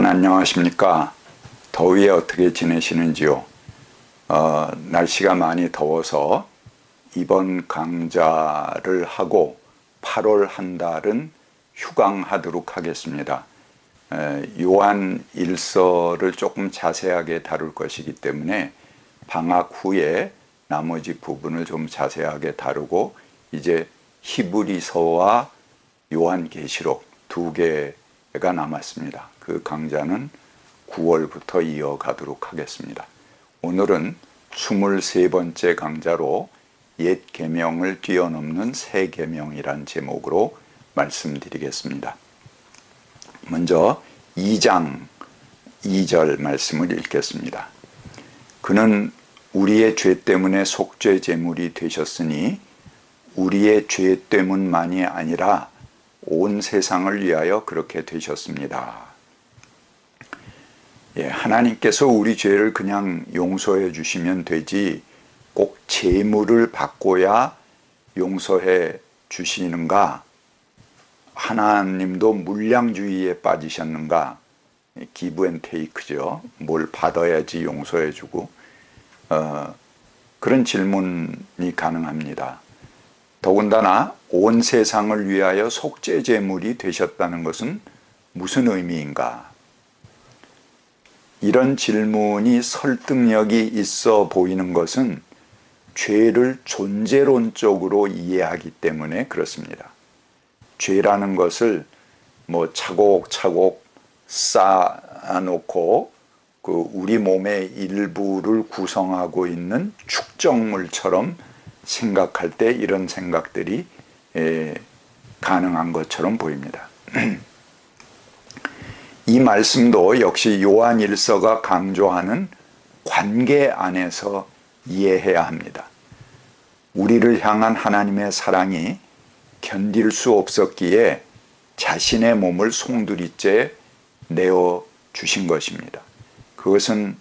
여러분 안녕하십니까? 더위에 어떻게 지내시는지요? 날씨가 많이 더워서 이번 강좌를 하고 8월 한 달은 휴강하도록 하겠습니다. 요한 일서를 조금 자세하게 다룰 것이기 때문에 방학 후에 나머지 부분을 좀 자세하게 다루고 이제 히브리서와 요한계시록 두 개가 남았습니다. 그 강좌는 9월부터 이어가도록 하겠습니다. 오늘은 23번째 강좌로 옛 계명을 뛰어넘는 새 계명이란 제목으로 말씀드리겠습니다. 먼저 2장 2절 말씀을 읽겠습니다. 그는 우리의 죄 때문에 속죄 제물이 되셨으니 우리의 죄 때문만이 아니라 온 세상을 위하여 그렇게 되셨습니다. 하나님께서 우리 죄를 그냥 용서해 주시면 되지 꼭 제물을 받고야 용서해 주시는가? 하나님도 물량주의에 빠지셨는가? 기브 앤 테이크죠. 뭘 받아야지 용서해 주고 그런 질문이 가능합니다. 더군다나 온 세상을 위하여 속죄 제물이 되셨다는 것은 무슨 의미인가? 이런 질문이 설득력이 있어 보이는 것은 죄를 존재론적으로 이해하기 때문에 그렇습니다. 죄라는 것을 차곡차곡 쌓아놓고 우리 몸의 일부를 구성하고 있는 축적물처럼 생각할 때 이런 생각들이 가능한 것처럼 보입니다. 이 말씀도 역시 요한 일서가 강조하는 관계 안에서 이해해야 합니다. 우리를 향한 하나님의 사랑이 견딜 수 없었기에 자신의 몸을 송두리째 내어 주신 것입니다. 그것은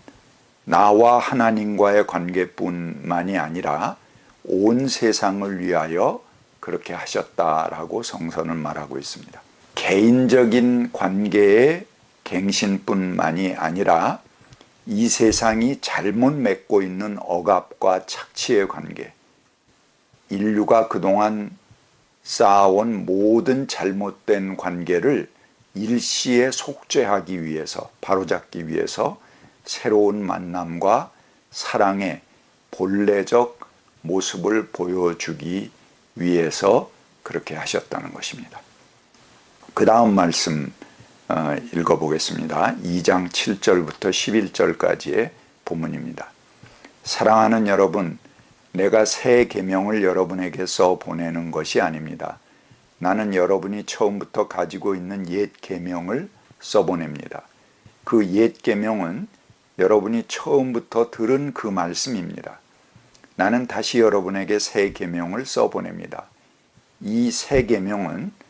나와 하나님과의 관계뿐만이 아니라 온 세상을 위하여 그렇게 하셨다라고 성서는 말하고 있습니다. 개인적인 관계의 갱신뿐만이 아니라 이 세상이 잘못 맺고 있는 억압과 착취의 관계, 인류가 그동안 쌓아온 모든 잘못된 관계를 일시에 속죄하기 위해서, 바로잡기 위해서 새로운 만남과 사랑의 본래적 모습을 보여주기 위해서 그렇게 하셨다는 것입니다. 그 다음 말씀 읽어보겠습니다. 2장 7절부터 11절까지의 본문입니다. 사랑하는 여러분, 내가 새 계명을 여러분에게 써 보내는 것이 아닙니다. 나는 여러분이 처음부터 가지고 있는 옛 계명을 써 보냅니다. 그 옛 계명은 여러분이 처음부터 들은 그 말씀입니다. 나는 다시 여러분에게 새 계명을 써 보냅니다. 이 새 계명은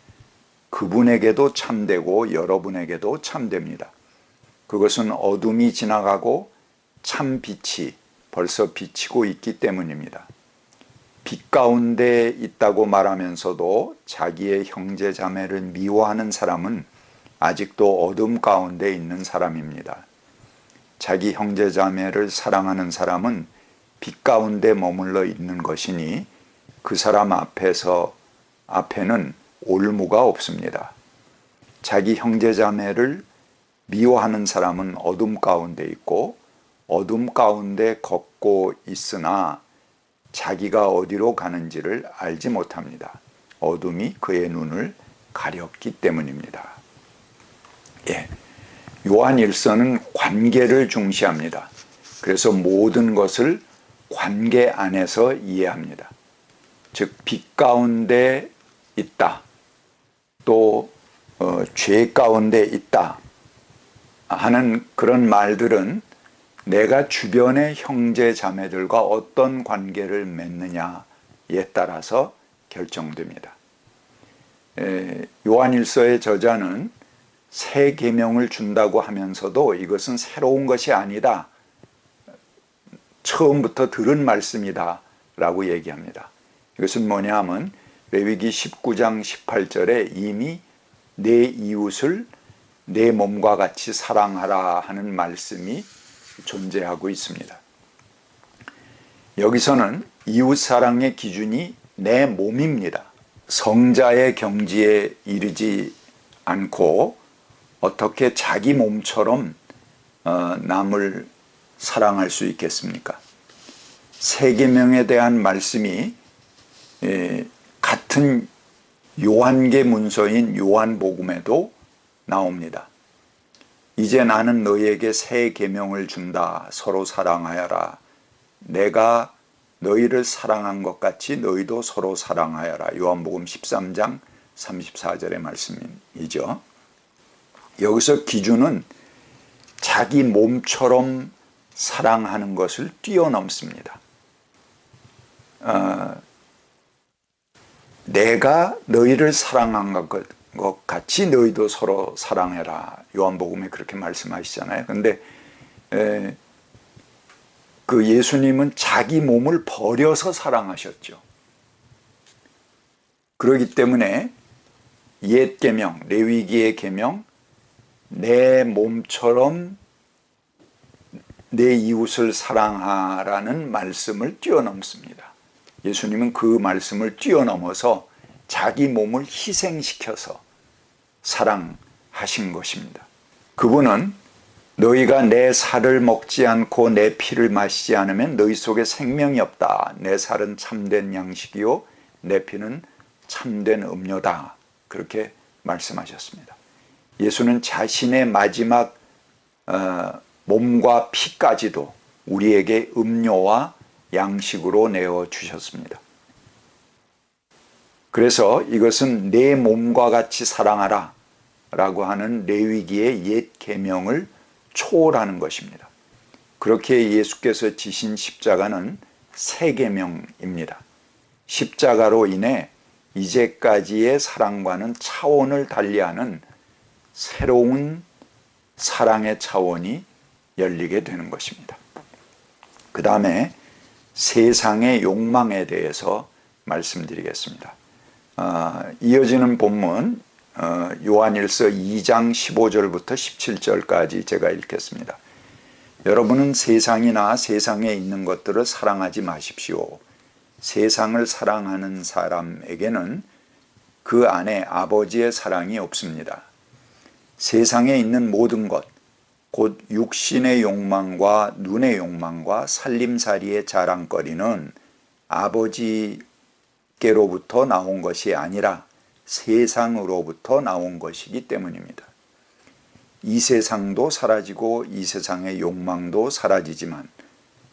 그분에게도 참되고 여러분에게도 참됩니다. 그것은 어둠이 지나가고 참 빛이 벌써 비치고 있기 때문입니다. 빛 가운데 있다고 말하면서도 자기의 형제 자매를 미워하는 사람은 아직도 어둠 가운데 있는 사람입니다. 자기 형제 자매를 사랑하는 사람은 빛 가운데 머물러 있는 것이니 그 사람 앞에는 올무가 없습니다. 자기 형제 자매를 미워하는 사람은 어둠 가운데 있고 어둠 가운데 걷고 있으나 자기가 어디로 가는지를 알지 못합니다. 어둠이 그의 눈을 가렸기 때문입니다. 요한 일서는 관계를 중시합니다. 그래서 모든 것을 관계 안에서 이해합니다. 즉 빛 가운데 있다. 또 죄 가운데 있다 하는 그런 말들은 내가 주변의 형제 자매들과 어떤 관계를 맺느냐에 따라서 결정됩니다. 요한일서의 저자는 새 계명을 준다고 하면서도 이것은 새로운 것이 아니다. 처음부터 들은 말씀이다 라고 얘기합니다. 이것은 뭐냐 하면 레위기 19장 18절에 이미 내 이웃을 내 몸과 같이 사랑하라 하는 말씀이 존재하고 있습니다. 여기서는 이웃사랑의 기준이 내 몸입니다. 성자의 경지에 이르지 않고 어떻게 자기 몸처럼 남을 사랑할 수 있겠습니까? 세 계명에 대한 말씀이 같은 요한계 문서인 요한복음에도 나옵니다. 이제 나는 너희에게 새 계명을 준다. 서로 사랑하여라. 내가 너희를 사랑한 것 같이 너희도 서로 사랑하여라. 요한복음 13장 34절의 말씀이죠. 여기서 기준은 자기 몸처럼 사랑하는 것을 뛰어넘습니다. 내가 너희를 사랑한 것 같이 너희도 서로 사랑해라. 요한복음에 그렇게 말씀하시잖아요. 근데 그 예수님은 자기 몸을 버려서 사랑하셨죠. 그렇기 때문에 옛 계명, 레위기의 계명, 내 몸처럼 내 이웃을 사랑하라는 말씀을 뛰어넘습니다. 예수님은 그 말씀을 뛰어넘어서 자기 몸을 희생시켜서 사랑하신 것입니다. 그분은 너희가 내 살을 먹지 않고 내 피를 마시지 않으면 너희 속에 생명이 없다. 내 살은 참된 양식이요 내 피는 참된 음료다. 그렇게 말씀하셨습니다. 예수는 자신의 마지막 몸과 피까지도 우리에게 음료와 양식으로 내어주셨습니다. 그래서 이것은 내 몸과 같이 사랑하라 라고 하는 레위기의 옛 계명을 초월하는 것입니다. 그렇게 예수께서 지신 십자가는 새 계명입니다. 십자가로 인해 이제까지의 사랑과는 차원을 달리하는 새로운 사랑의 차원이 열리게 되는 것입니다. 그 다음에 세상의 욕망에 대해서 말씀드리겠습니다. 이어지는 본문 요한일서 2장 15절부터 17절까지 제가 읽겠습니다. 여러분은 세상이나 세상에 있는 것들을 사랑하지 마십시오. 세상을 사랑하는 사람에게는 그 안에 아버지의 사랑이 없습니다. 세상에 있는 모든 것, 곧 육신의 욕망과 눈의 욕망과 살림살이의 자랑거리는 아버지께로부터 나온 것이 아니라 세상으로부터 나온 것이기 때문입니다. 이 세상도 사라지고 이 세상의 욕망도 사라지지만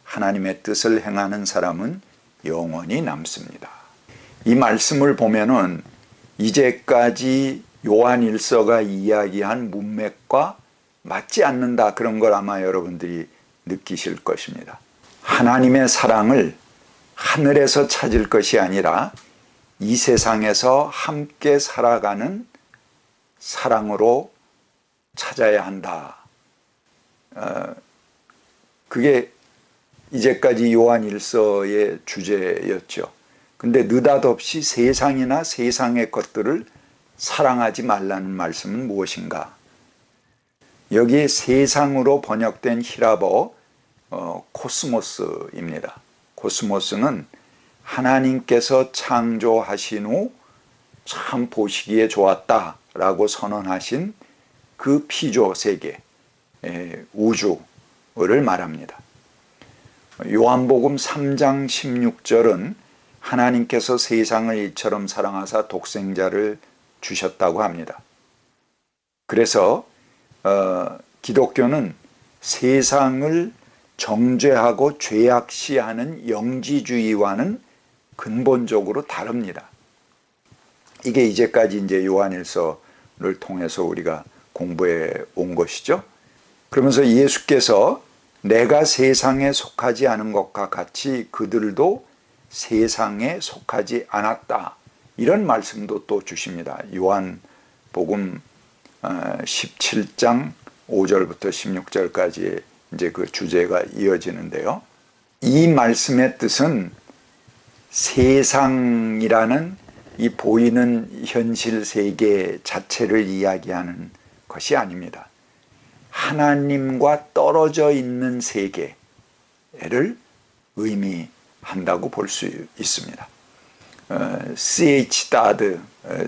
하나님의 뜻을 행하는 사람은 영원히 남습니다. 이 말씀을 보면은 이제까지 요한일서가 이야기한 문맥과 맞지 않는다, 그런 걸 아마 여러분들이 느끼실 것입니다. 하나님의 사랑을 하늘에서 찾을 것이 아니라 이 세상에서 함께 살아가는 사랑으로 찾아야 한다. 그게 이제까지 요한일서의 주제였죠. 근데 느닷없이 세상이나 세상의 것들을 사랑하지 말라는 말씀은 무엇인가? 여기 세상으로 번역된 히라보 코스모스입니다. 코스모스는 하나님께서 창조하신 후 참 보시기에 좋았다라고 선언하신 그 피조 세계, 우주를 말합니다. 요한복음 3장 16절은 하나님께서 세상을 이처럼 사랑하사 독생자를 주셨다고 합니다. 그래서 기독교는 세상을 정죄하고 죄악시하는 영지주의와는 근본적으로 다릅니다. 이게 이제까지 이제 요한일서를 통해서 우리가 공부해 온 것이죠. 그러면서 예수께서 내가 세상에 속하지 않은 것과 같이 그들도 세상에 속하지 않았다, 이런 말씀도 또 주십니다. 요한복음 17장 5절부터 16절까지 이제 그 주제가 이어지는데요. 이 말씀의 뜻은 세상이라는 이 보이는 현실 세계 자체를 이야기하는 것이 아닙니다. 하나님과 떨어져 있는 세계를 의미한다고 볼 수 있습니다. C.H. 다드,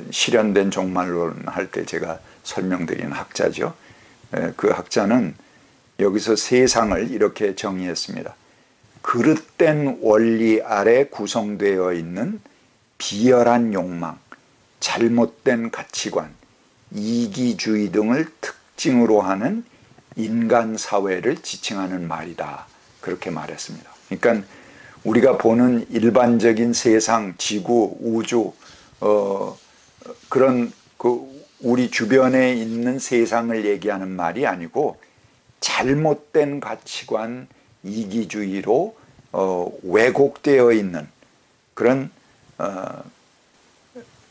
실현된 종말론 할 때 제가 설명드린 학자죠. 그 학자는 여기서 세상을 이렇게 정의했습니다. 그릇된 원리 아래 구성되어 있는 비열한 욕망, 잘못된 가치관, 이기주의 등을 특징으로 하는 인간 사회를 지칭하는 말이다. 그렇게 말했습니다. 그러니까 우리가 보는 일반적인 세상, 지구, 우주, 그런 우리 주변에 있는 세상을 얘기하는 말이 아니고 잘못된 가치관, 이기주의로 왜곡되어 있는 그런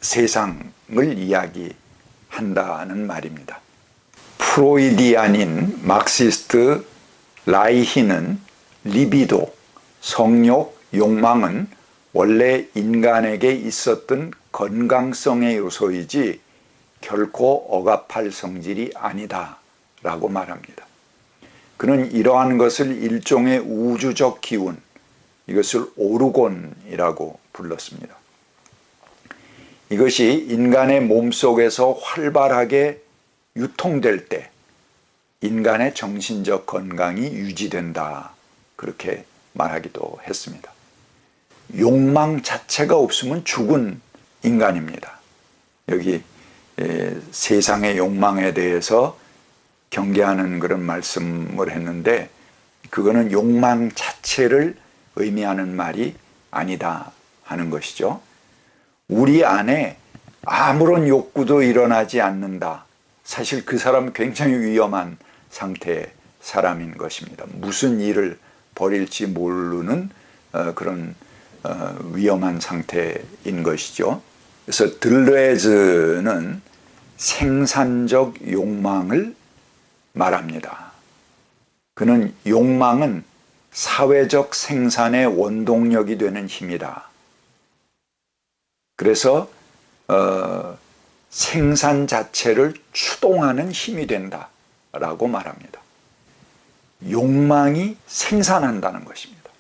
세상을 이야기한다는 말입니다. 프로이디안인 막시스트 라이히는 리비도, 성욕, 욕망은 원래 인간에게 있었던 건강성의 요소이지 결코 억압할 성질이 아니다 라고 말합니다. 그는 이러한 것을 일종의 우주적 기운, 이것을 오르곤이라고 불렀습니다. 이것이 인간의 몸속에서 활발하게 유통될 때 인간의 정신적 건강이 유지된다. 그렇게 말하기도 했습니다. 욕망 자체가 없으면 죽은 인간입니다. 여기 세상의 욕망에 대해서 경계하는 그런 말씀을 했는데 그거는 욕망 자체를 의미하는 말이 아니다 하는 것이죠. 우리 안에 아무런 욕구도 일어나지 않는다. 사실 그 사람은 굉장히 위험한 상태의 사람인 것입니다. 무슨 일을 벌일지 모르는 그런 위험한 상태인 것이죠. 그래서 들레즈는 생산적 욕망을 말합니다. 그는 욕망은 사회적 생산의 원동력이 되는 힘이다. 그래서 생산 자체를 추동하는 힘이 된다라고 말합니다. 욕망이 생산한다는 것입니다.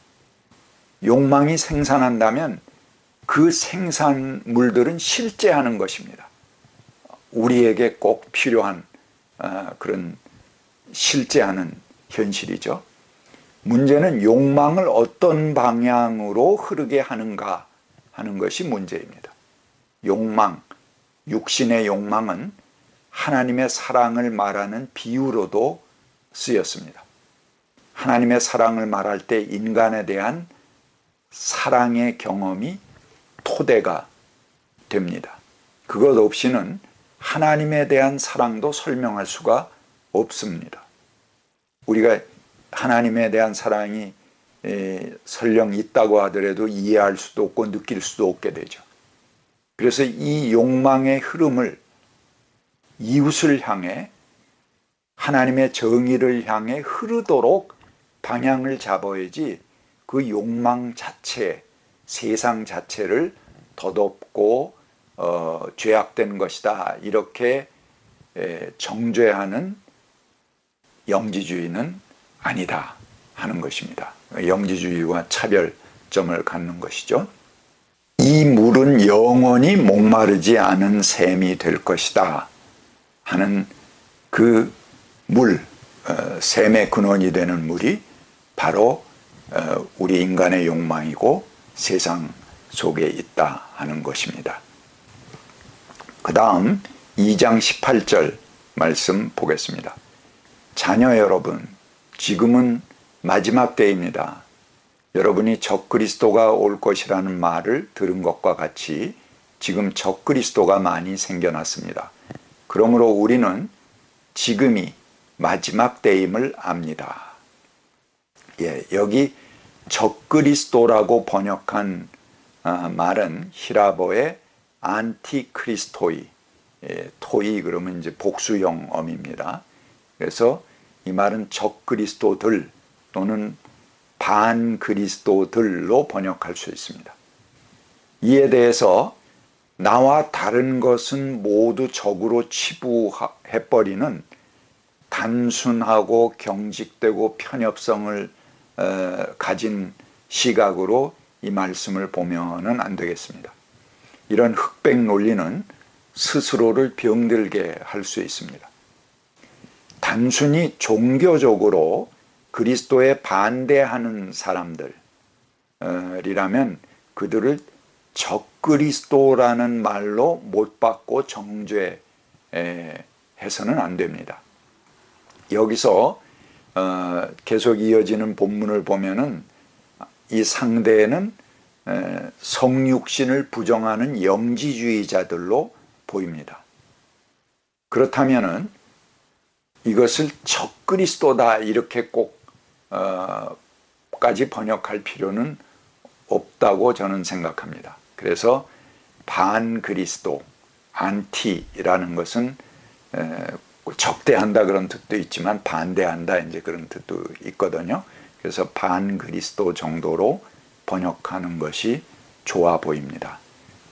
욕망이 생산한다면 그 생산물들은 실제하는 것입니다. 우리에게 꼭 필요한 그런 실제하는 현실이죠. 문제는 욕망을 어떤 방향으로 흐르게 하는가 하는 것이 문제입니다. 욕망, 육신의 욕망은 하나님의 사랑을 말하는 비유로도 쓰였습니다. 하나님의 사랑을 말할 때 인간에 대한 사랑의 경험이 토대가 됩니다. 그것 없이는 하나님에 대한 사랑도 설명할 수가 없습니다. 우리가 하나님에 대한 사랑이 설령 있다고 하더라도 이해할 수도 없고 느낄 수도 없게 되죠. 그래서 이 욕망의 흐름을 이웃을 향해 하나님의 정의를 향해 흐르도록 방향을 잡아야지 그 욕망 자체, 세상 자체를 덧엎고 죄악된 것이다 이렇게 정죄하는 영지주의는 아니다 하는 것입니다. 영지주의와 차별점을 갖는 것이죠. 이 물은 영원히 목마르지 않은 샘이 될 것이다 하는 그 물, 샘의 근원이 되는 물이 바로 우리 인간의 욕망이고 세상 속에 있다 하는 것입니다. 그 다음 2장 18절 말씀 보겠습니다. 자녀 여러분, 지금은 마지막 때입니다. 여러분이 적그리스도가 올 것이라는 말을 들은 것과 같이 지금 적그리스도가 많이 생겨났습니다. 그러므로 우리는 지금이 마지막 때임을 압니다. 여기 적그리스도라고 번역한 말은 히라보의 안티크리스토이, 토이 그러면 이제 복수형 어미입니다. 그래서 이 말은 적그리스도들 또는 반그리스도들로 번역할 수 있습니다. 이에 대해서 나와 다른 것은 모두 적으로 치부해 해버리는 단순하고 경직되고 편협성을 가진 시각으로 이 말씀을 보면은 안 되겠습니다. 이런 흑백 논리는 스스로를 병들게 할 수 있습니다. 단순히 종교적으로 그리스도에 반대하는 사람들이라면 그들을 적그리스도라는 말로 못 받고 정죄해서는 안 됩니다. 여기서 계속 이어지는 본문을 보면은 이 상대는 성육신을 부정하는 영지주의자들로 보입니다. 그렇다면은 이것을 적그리스도다 이렇게 꼭 까지 번역할 필요는 없다고 저는 생각합니다. 그래서 반그리스도, 안티라는 것은 적대한다 그런 뜻도 있지만 반대한다 이제 그런 뜻도 있거든요. 그래서 반그리스도 정도로 번역하는 것이 좋아 보입니다.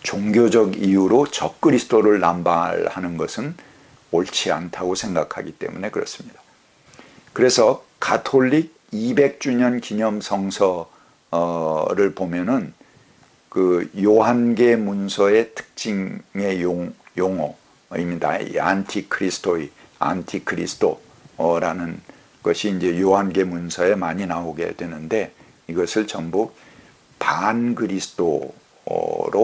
종교적 이유로 적그리스도를 남발하는 것은 옳지 않다고 생각하기 때문에 그렇습니다. 그래서 가톨릭 200주년 기념 성서를 보면은 그 요한계 문서의 특징의 용어입니다. 이 안티크리스토라는 것이 이제 요한계 문서에 많이 나오게 되는데 이것을 전부 반그리스도로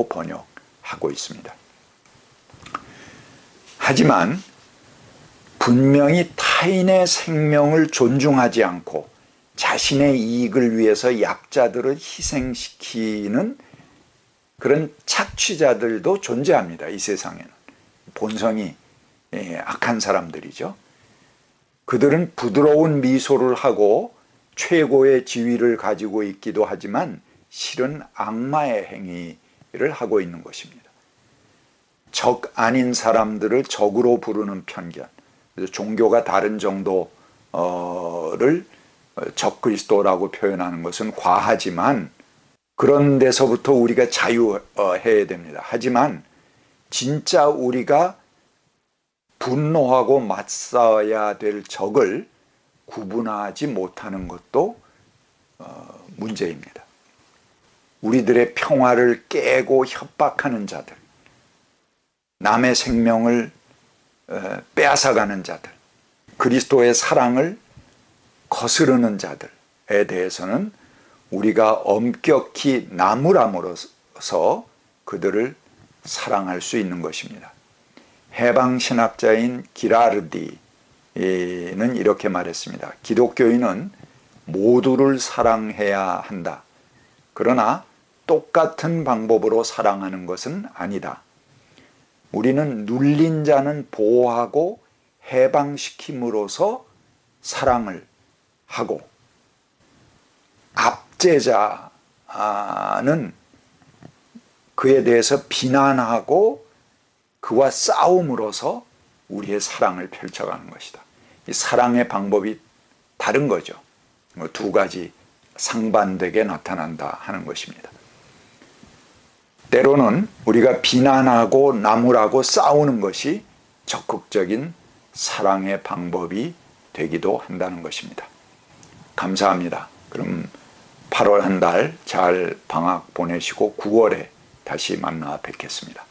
번역하고 있습니다. 하지만 분명히 타인의 생명을 존중하지 않고 자신의 이익을 위해서 약자들을 희생시키는 그런 착취자들도 존재합니다. 이 세상에는. 본성이 악한 사람들이죠. 그들은 부드러운 미소를 하고 최고의 지위를 가지고 있기도 하지만 실은 악마의 행위를 하고 있는 것입니다. 적 아닌 사람들을 적으로 부르는 편견, 그래서 종교가 다른 정도를 적그리스도라고 표현하는 것은 과하지만 그런 데서부터 우리가 자유해야 됩니다. 하지만 진짜 우리가 분노하고 맞서야 될 적을 구분하지 못하는 것도 문제입니다. 우리들의 평화를 깨고 협박하는 자들, 남의 생명을 빼앗아가는 자들, 그리스도의 사랑을 거스르는 자들에 대해서는 우리가 엄격히 나무람으로써 그들을 사랑할 수 있는 것입니다. 해방신학자인 기라르디는 이렇게 말했습니다. 기독교인은 모두를 사랑해야 한다. 그러나 똑같은 방법으로 사랑하는 것은 아니다. 우리는 눌린 자는 보호하고 해방시킴으로써 사랑을 하고 압제자는 그에 대해서 비난하고 그와 싸움으로써 우리의 사랑을 펼쳐가는 것이다. 이 사랑의 방법이 다른 거죠. 두 가지 상반되게 나타난다 하는 것입니다. 때로는 우리가 비난하고 나무라고 싸우는 것이 적극적인 사랑의 방법이 되기도 한다는 것입니다. 감사합니다. 그럼 8월 한 달 잘 방학 보내시고 9월에 다시 만나 뵙겠습니다.